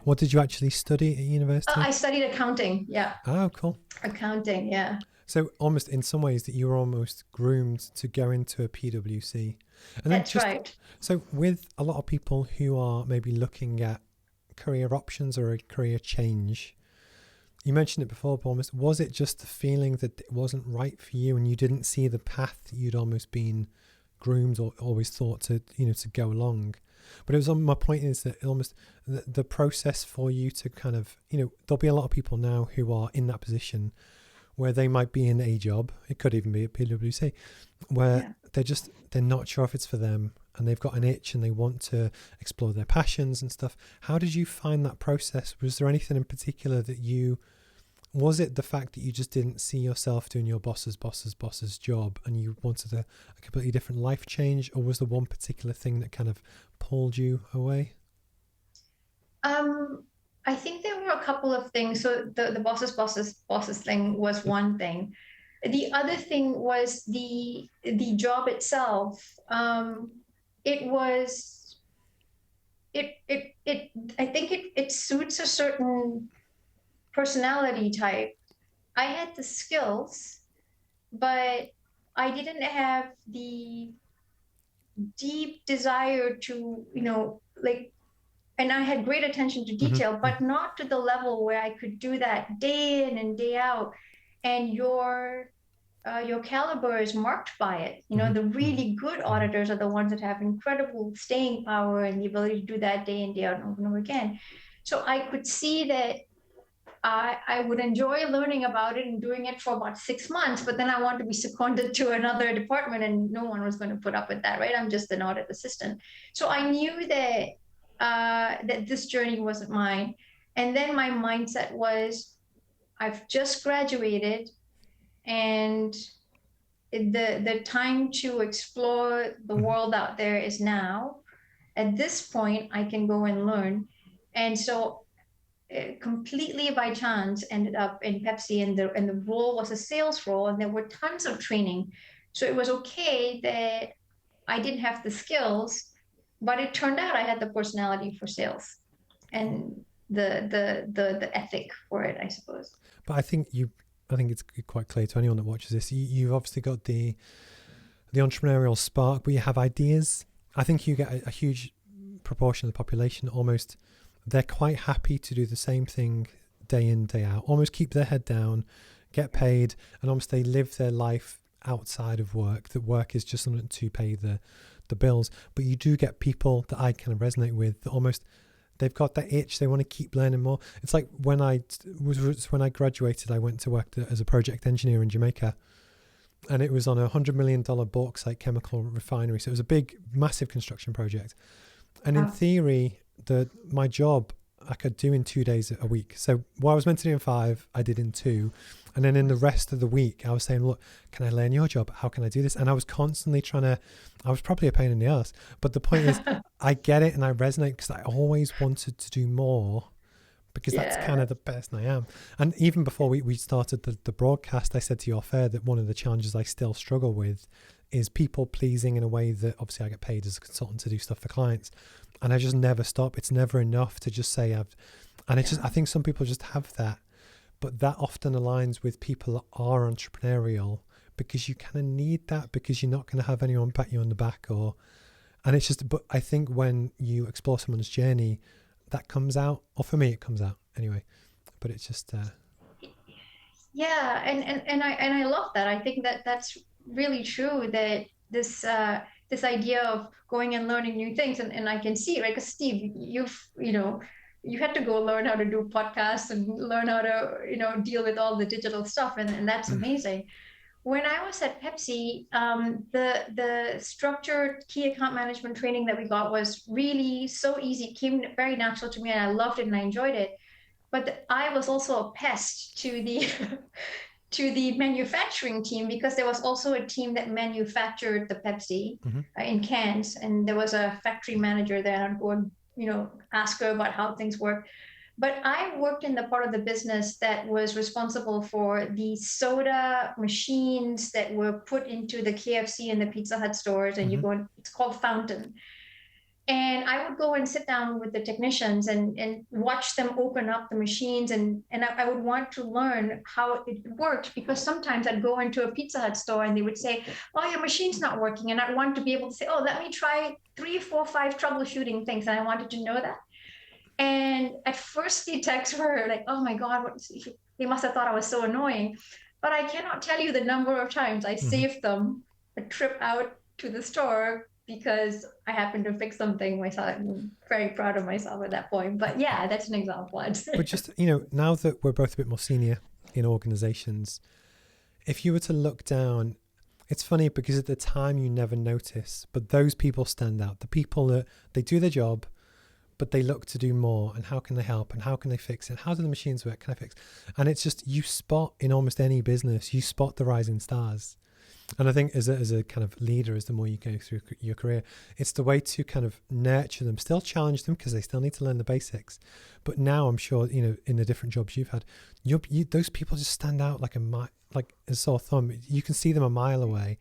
What did you actually study at university? I studied accounting. Yeah. Oh, cool. Accounting. Yeah. So almost in some ways that you were almost groomed to go into a PwC. And then That's just, right. so with a lot of people who are maybe looking at career options or a career change, you mentioned it before, but almost, was it just the feeling that it wasn't right for you and you didn't see the path that you'd almost been groomed or always thought to, to go along? But it was on my point is that almost the process for you to kind of, there'll be a lot of people now who are in that position where they might be in a job, it could even be at PwC, where Yeah. they're not sure if it's for them and they've got an itch and they want to explore their passions and stuff. How did you find that process? Was there anything in particular was it the fact that you just didn't see yourself doing your boss's job and you wanted a completely different life change, or was there one particular thing that kind of pulled you away? I think there were a couple of things. So the bosses thing was one thing. The other thing was the job itself. It was it I think it suits a certain personality type. I had the skills, but I didn't have the deep desire to, like, and I had great attention to Hmm. detail, but not to the level where I could do that day in and day out. And your caliber is marked by it. Hmm. The Hmm. really good Hmm. auditors are the ones that have incredible staying power and the ability to do that day in, day out, and over and over again. So I could see that I would enjoy learning about it and doing it for about 6 months, but then I want to be seconded to another department and no one was going to put up with that, right? I'm just an audit assistant. So I knew that this journey wasn't mine. And then my mindset was, I've just graduated and the time to explore the Hmm. world out there is now. At this point, I can go and learn. And so completely by chance ended up in Pepsi, and the role was a sales role and there were tons of training. So it was okay that I didn't have the skills, but it turned out I had the personality for sales and the ethic for it, I suppose. But I think it's quite clear to anyone that watches this. You've obviously got the entrepreneurial spark, but you have ideas. I think you get a huge proportion of the population almost, they're quite happy to do the same thing day in, day out, almost keep their head down, get paid, and almost they live their life outside of work, that work is just something to pay the bills. But you do get people that I kind of resonate with that almost, they've got that itch, they want to keep learning more. It's like when I graduated, I went to work as a project engineer in Jamaica, and it was on $100 million bauxite chemical refinery. So it was a big, massive construction project. And in Wow. theory, my job I could do in 2 days a week. So what I was meant to do in 5, I did in 2. And then in the rest of the week, I was saying, look, can I learn your job? How can I do this? And I was constantly I was probably a pain in the ass. But the point is, I get it and I resonate because I always wanted to do more, because that's kind Yeah. of the person I am. And even before we started the broadcast, I said to you off air that one of the challenges I still struggle with is people pleasing in a way that obviously I get paid as a consultant to do stuff for clients. And I just never stop. It's never enough to just say and it's just, Yeah. I think some people just have that, but that often aligns with people that are entrepreneurial, because you kind of need that, because you're not going to have anyone pat you on the back and it's just, but I think when you explore someone's journey, that comes out, or for me, it comes out anyway, but it's just, Yeah, and I love that. I think that that's really true, that this idea of going and learning new things, and I can see, right? Because Steve, you had to go learn how to do podcasts and learn how to deal with all the digital stuff, and that's mm, amazing. When I was at Pepsi, the structured key account management training that we got was really so easy. It came very natural to me, and I loved it and I enjoyed it. But I was also a pest to the to the manufacturing team, because there was also a team that manufactured the Pepsi mm-hmm, in cans, and there was a factory manager there, and I'd go and ask her about how things work. But I worked in the part of the business that was responsible for the soda machines that were put into the KFC and the Pizza Hut stores, and you mm-hmm, go, it's called Fountain. And I would go and sit down with the technicians and watch them open up the machines. And I would want to learn how it worked, because sometimes I'd go into a Pizza Hut store and they would say, oh, your machine's not working. And I'd want to be able to say, oh, let me try 3, 4, 5 troubleshooting things. And I wanted to know that. And at first the techs were like, oh my God, they must have thought I was so annoying. But I cannot tell you the number of times I saved them a trip out to the store because I happened to fix something myself. I'm very proud of myself at that point. But yeah, that's an example, I'd say. But just, you know, now that we're both a bit more senior in organizations, if you were to look down, it's funny because at the time you never notice, but those people stand out. The people that they do their job, but they look to do more. And how can they help? And how can they fix it? How do the machines work? Can I fix? And it's just, you spot in almost any business, you spot the rising stars. And I think as a kind of leader, as the more you go through your career, it's the way to kind of nurture them, still challenge them because they still need to learn the basics. But now I'm sure, you know, in the different jobs you've had, those people just stand out like a sore thumb. You can see them a mile away.